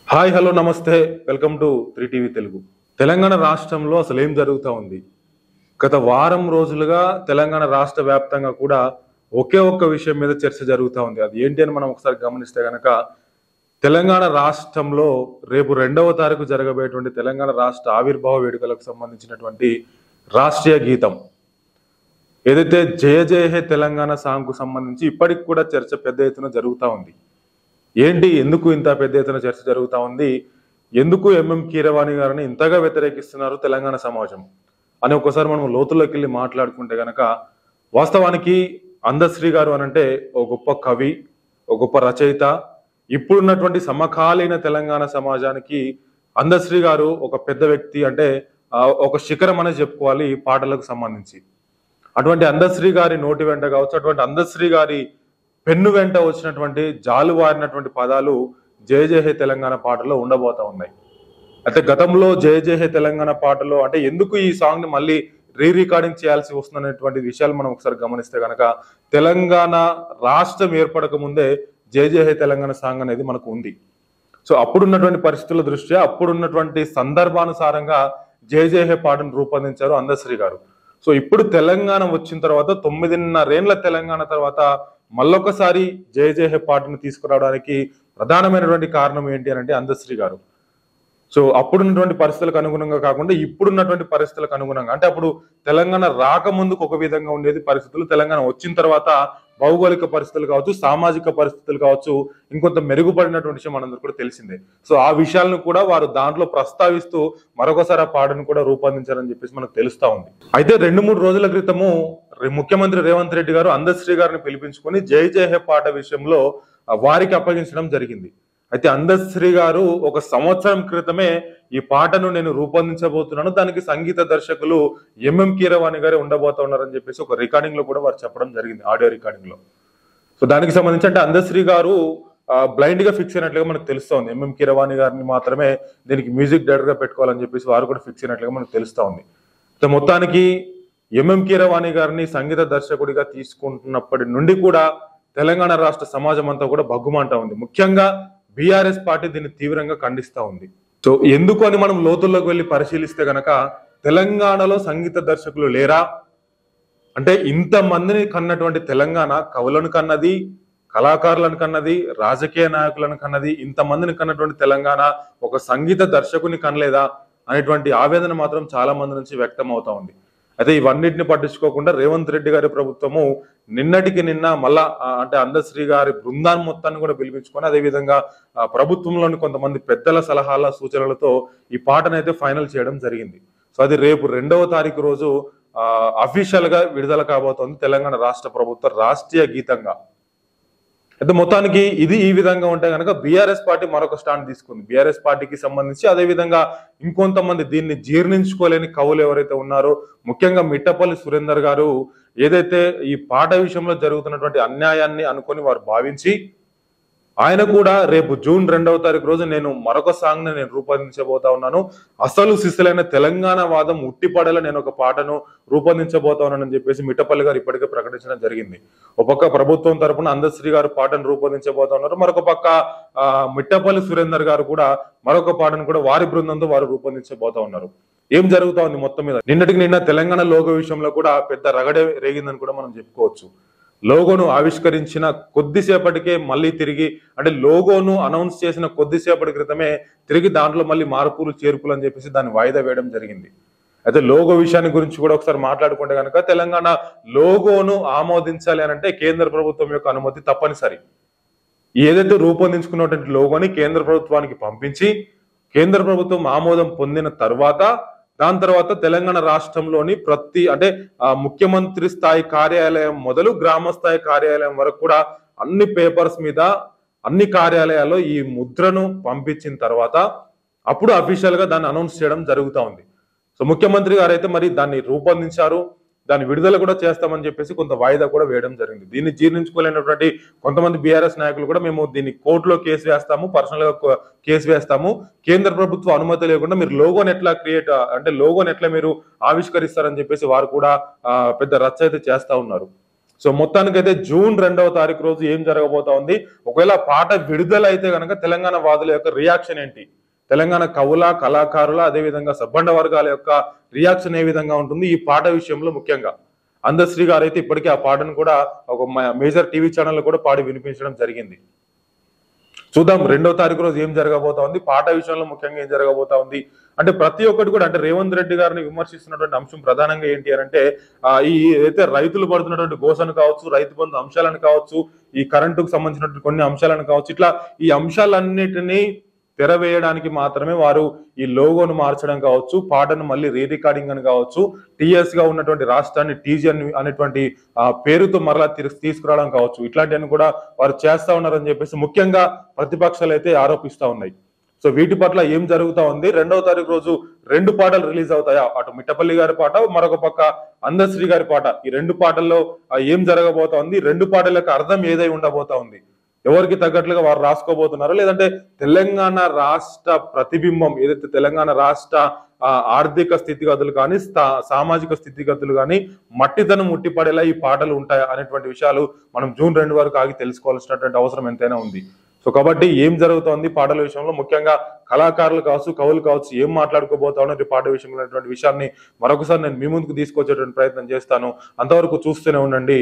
Hi hello నమస్తే welcome to 3 TV Telugu. Telangana రాష్ట్రంలో అసలు ఏం జరుగుతూ ఉంది? గత వారం రోజులుగా తెలంగాణ రాష్ట్ర వ్యాప్తంగా కూడా ఒకే ఒక్క విషయం మీద చర్చ జరుగుతూ ఉంది. అది ఏంటి అని మనం ఒకసారి గమనిస్తే గనక తెలంగాణ రాష్ట్రంలో రేపు 2వ తారీఖు జరగబోయేటువంటి తెలంగాణ రాష్ట్ర ఆవిర్భావ వేడుకలకు సంబంధించినటువంటి రాష్ట్రీయ గీతం ఏదైతే జయ జయ హే తెలంగాణ సాంగ్ కు సంబంధించి ఇప్పటికి కూడా చర్చ పెద్ద ఎత్తున జరుగుతూ ఉంది. ఏంటి ఎందుకు ఇంత పెద్ద ఎత్తున చర్చ జరుగుతూ ఉంది? ఎందుకు ఎంఎం కీరవాణి గారిని ఇంతగా వ్యతిరేకిస్తున్నారు తెలంగాణ సమాజం అని ఒకసారి మనం లోతుల్లోకి వెళ్ళి మాట్లాడుకుంటే గనక వాస్తవానికి అందశ్రీ గారు అనంటే ఒక గొప్ప కవి, ఒక గొప్ప రచయిత. ఇప్పుడున్నటువంటి సమకాలీన తెలంగాణ సమాజానికి అందశ్రీ గారు ఒక పెద్ద వ్యక్తి, అంటే ఒక శిఖరం అనేది చెప్పుకోవాలి ఈ పాటలకు సంబంధించి. అటువంటి అందశ్రీ గారి నోటి వెంట కావచ్చు, అటువంటి అందశ్రీ గారి పెన్ను వెంట వచ్చినటువంటి జాలువారినటువంటి పదాలు జయ జయ హే తెలంగాణ పాటలో ఉండబోతా ఉన్నాయి. అయితే గతంలో జయ జయ హే తెలంగాణ పాటలో అంటే ఎందుకు ఈ సాంగ్ ని మళ్ళీ రికార్డింగ్ చేయాల్సి వస్తుందనేటువంటి విషయాలు మనం ఒకసారి గమనిస్తే కనుక తెలంగాణ రాష్ట్రం ఏర్పడక ముందే జయ జయ హే తెలంగాణ సాంగ్ అనేది మనకు ఉంది. సో అప్పుడున్నటువంటి పరిస్థితుల దృష్ట్యా అప్పుడున్నటువంటి సందర్భానుసారంగా జయ జయ హే పాటను రూపొందించారు అందశ్రీ గారు. సో ఇప్పుడు తెలంగాణ వచ్చిన తర్వాత 9.5 ఏళ్ల తెలంగాణ తర్వాత మళ్ళొకసారి జయ జయ హే పాటను తీసుకురావడానికి ప్రధానమైనటువంటి కారణం ఏంటి అని అంటే అందశ్రీ గారు. సో అప్పుడున్నటువంటి పరిస్థితులకు అనుగుణంగా కాకుండా ఇప్పుడున్నటువంటి పరిస్థితులకు అనుగుణంగా, అంటే అప్పుడు తెలంగాణ రాకముందుకు ఒక విధంగా ఉండేది పరిస్థితులు, తెలంగాణ వచ్చిన తర్వాత భౌగోళిక పరిస్థితులు కావచ్చు, సామాజిక పరిస్థితులు కావచ్చు, ఇంకొంత మెరుగుపడినటువంటి విషయం మనందరూ కూడా తెలిసిందే. సో ఆ విషయాలను కూడా వారు దాంట్లో ప్రస్తావిస్తూ మరొకసారి ఆ పాటను కూడా రూపొందించారని చెప్పేసి మనకు తెలుస్తా ఉంది. అయితే 2-3 రోజుల క్రితము ముఖ్యమంత్రి రేవంత్ రెడ్డి గారు అందశ్రీ గారిని పిలిపించుకొని జై జయ హే పాట విషయంలో వారికి అప్పగించడం జరిగింది. అయితే అందశ్రీ గారు ఒక సంవత్సరం క్రితమే ఈ పాటను నేను రూపొందించబోతున్నాను, దానికి సంగీత దర్శకులు ఎంఎం కీరవాణి గారే ఉండబోతున్నారని చెప్పేసి ఒక రికార్డింగ్ లో కూడా వారు చెప్పడం జరిగింది, ఆడియో రికార్డింగ్ లో. సో దానికి సంబంధించి అంటే అందశ్రీ గారు బ్లైండ్ గా ఫిక్స్ అయినట్లుగా మనకు తెలుస్తోంది. ఎంఎం కీరవాణి గారిని మాత్రమే దీనికి మ్యూజిక్ డైరెక్టర్ గా పెట్టుకోవాలని చెప్పేసి వారు కూడా ఫిక్స్ అయినట్లుగా మనకు తెలుస్తా ఉంది. సో మొత్తానికి ఎంఎం కీరవాణి గారిని సంగీత దర్శకుడిగా తీసుకుంటున్నప్పటి నుండి కూడా తెలంగాణ రాష్ట్ర సమాజం అంతా కూడా భగ్గుమంటా ఉంది. ముఖ్యంగా బీఆర్ఎస్ పార్టీ దీన్ని తీవ్రంగా ఖండిస్తా ఉంది. సో ఎందుకు అని మనం లోతుల్లోకి వెళ్ళి పరిశీలిస్తే గనక తెలంగాణలో సంగీత దర్శకులు లేరా అంటే ఇంతమందిని కన్నటువంటి తెలంగాణ కవులను కన్నది, కళాకారులను కన్నది, రాజకీయ నాయకులను కన్నది. ఇంతమందిని కన్నటువంటి తెలంగాణ ఒక సంగీత దర్శకుని కనలేదా అనేటువంటి ఆవేదన మాత్రం చాలా మంది నుంచి వ్యక్తం అవుతా ఉంది. అయితే ఇవన్నిటిని పట్టించుకోకుండా రేవంత్ రెడ్డి గారి ప్రభుత్వము నిన్నటికి నిన్న మళ్ళా అంటే అందశ్రీ గారి బృందాన్ని మొత్తాన్ని కూడా పిలిపించుకొని అదేవిధంగా ప్రభుత్వంలోని కొంతమంది పెద్దల సలహాల సూచనలతో ఈ పాటనైతే ఫైనల్ చేయడం జరిగింది. సో అది రేపు 2వ తారీఖు రోజు అఫీషియల్ గా విడుదల కాబోతోంది తెలంగాణ రాష్ట్ర ప్రభుత్వ రాష్ట్రీయ గీతంగా. అయితే మొత్తానికి ఇది ఈ విధంగా ఉంటే కనుక బీఆర్ఎస్ పార్టీ మరొక స్టాండ్ తీసుకుంది. బీఆర్ఎస్ పార్టీకి సంబంధించి అదేవిధంగా ఇంకొంతమంది దీన్ని జీర్ణించుకోలేని కవులు ఎవరైతే ఉన్నారో, ముఖ్యంగా మిట్టపల్లి సురేందర్ గారు ఏదైతే ఈ పాట విషయంలో జరుగుతున్నటువంటి అన్యాయాన్ని అనుకొని వారు భావించి ఆయన కూడా రేపు జూన్ 2వ తారీఖు రోజు నేను మరొక సాంగ్ ని నేను రూపొందించబోతా ఉన్నాను, అసలు సిసలైన తెలంగాణ వాదం ఉట్టిపడేలా నేను ఒక పాటను రూపొందించబోతా ఉన్నానని చెప్పేసి మిట్టపల్లి గారు ఇప్పటికే ప్రకటించడం జరిగింది. ఒక పక్క ప్రభుత్వం తరపున అందశ్రీ గారు పాటను రూపొందించబోతా ఉన్నారు, మరొక పక్క మిట్టపల్లి సురేందర్ గారు కూడా మరొక పాటను కూడా వారి బృందంతో వారు రూపొందించబోతా ఉన్నారు. ఏం జరుగుతా ఉంది మొత్తం మీద? నిన్నటికి నిన్న తెలంగాణ లోగో విషయంలో కూడా పెద్ద రగడే రేగిందని కూడా మనం చెప్పుకోవచ్చు. లోగోను ఆవిష్కరించిన కొద్దిసేపటికే మళ్ళీ తిరిగి అంటే లోగోను అనౌన్స్ చేసిన కొద్దిసేపటి క్రితమే తిరిగి దాంట్లో మళ్ళీ మార్పులు చేర్పులు అని చెప్పేసి దాన్ని వాయిదా వేయడం జరిగింది. అయితే లోగో విషయాన్ని గురించి కూడా ఒకసారి మాట్లాడుకుంటే కనుక తెలంగాణ లోగోను ఆమోదించాలి అని అంటే కేంద్ర ప్రభుత్వం యొక్క అనుమతి తప్పనిసరి. ఏదైతే రూపొందించుకున్నటువంటి లోగోని కేంద్ర ప్రభుత్వానికి పంపించి కేంద్ర ప్రభుత్వం ఆమోదం పొందిన దాని తర్వాత తెలంగాణ రాష్ట్రంలోని ప్రతి అంటే ముఖ్యమంత్రి స్థాయి కార్యాలయం మొదలు గ్రామ స్థాయి కార్యాలయం వరకు కూడా అన్ని పేపర్స్ మీద అన్ని కార్యాలయాల్లో ఈ ముద్రను పంపించిన తర్వాత అప్పుడు అఫీషియల్ గా దాన్ని అనౌన్స్ చేయడం జరుగుతూ ఉంది. సో ముఖ్యమంత్రి గారు అయితే మరి దాన్ని రూపొందించారు, దాన్ని విడుదల కూడా చేస్తామని చెప్పేసి కొంత వాయిదా కూడా వేయడం జరిగింది. దీన్ని జీర్ణించుకోలేనటువంటి కొంతమంది బీఆర్ఎస్ నాయకులు కూడా మేము దీన్ని కోర్టులో కేసు వేస్తాము, పర్సనల్ గా కేసు వేస్తాము, కేంద్ర ప్రభుత్వ అనుమతి లేకుండా మీరు లోగోని ఎట్లా మీరు ఆవిష్కరిస్తారని చెప్పేసి వారు కూడా పెద్ద రచ్చ అయితే చేస్తా ఉన్నారు. సో మొత్తానికైతే జూన్ 2వ తారీఖు రోజు ఏం జరగబోతా ఉంది, ఒకవేళ పాట విడుదల అయితే కనుక తెలంగాణ వాదుల యొక్క రియాక్షన్ ఏంటి, తెలంగాణ కవుల కళాకారుల అదేవిధంగా సబ్బండ వర్గాల యొక్క రియాక్షన్ ఏ విధంగా ఉంటుంది ఈ పాట విషయంలో ముఖ్యంగా. అందశ్రీ గారు అయితే ఇప్పటికీ ఆ పాటను కూడా ఒక మేజర్ టీవీ ఛానల్ కూడా పాడి వినిపించడం జరిగింది. చూద్దాం 2వ తారీఖు రోజు ఏం జరగబోతా ఉంది, పాట విషయంలో ముఖ్యంగా ఏం జరగబోతా ఉంది అంటే ప్రతి ఒక్కటి కూడా. అంటే రేవంత్ రెడ్డి గారిని విమర్శిస్తున్నటువంటి అంశం ప్రధానంగా ఏంటి అని అంటే ఈ ఏదైతే రైతులు పడుతున్నటువంటి గోసను కావచ్చు, రైతు బంధు అంశాలను కావచ్చు, ఈ కరెంటుకు సంబంధించినటువంటి కొన్ని అంశాలను కావచ్చు, ఇట్లా ఈ అంశాలన్నిటినీ తెరవేయడానికి మాత్రమే వారు ఈ లోగోను మార్చడం కావచ్చు, పాటను మళ్ళీ రీ రికార్డింగ్ అని కావచ్చు, టీఎస్ గా ఉన్నటువంటి రాష్ట్రాన్ని టీజీ అనేటువంటి పేరుతో మరలా తీసుకురావడం కావచ్చు, ఇట్లాంటివన్నీ కూడా వారు చేస్తా ఉన్నారని చెప్పేసి ముఖ్యంగా ప్రతిపక్షాలు అయితే ఆరోపిస్తా ఉన్నాయి. సో వీటి పట్ల ఏం జరుగుతా ఉంది, 2వ తారీఖు రోజు 2 పాటలు రిలీజ్ అవుతాయా, అటు మిట్టపల్లి గారి పాట మరొక పక్క అందశ్రీ గారి పాట, ఈ 2 పాటల్లో ఏం జరగబోతా ఉంది, 2 పాటల యొక్క అర్థం ఏదై ఉండబోతా ఉంది, ఎవరికి తగ్గట్లుగా వారు రాసుకోబోతున్నారు, లేదంటే తెలంగాణ రాష్ట్ర ప్రతిబింబం ఏదైతే తెలంగాణ రాష్ట్ర ఆర్థిక స్థితిగతులు కానీ సామాజిక స్థితిగతులు కానీ మట్టితనం ముట్టిపడేలా ఈ పాటలు ఉంటాయా అనేటువంటి విషయాలు మనం జూన్ 2 వరకు ఆగి తెలుసుకోవాల్సినటువంటి అవసరం ఎంతైనా ఉంది. సో కాబట్టి ఏం జరుగుతోంది పాటల విషయంలో, ముఖ్యంగా కళాకారులు కావచ్చు, కవులు కావచ్చు, ఏం మాట్లాడుకోబోతా ఉన్నారు ఈ పాట విషయంలో అనేటువంటి విషయాన్ని మరొకసారి నేను మీ ముందుకు తీసుకొచ్చేటువంటి ప్రయత్నం చేస్తాను. అంతవరకు చూస్తూనే ఉండండి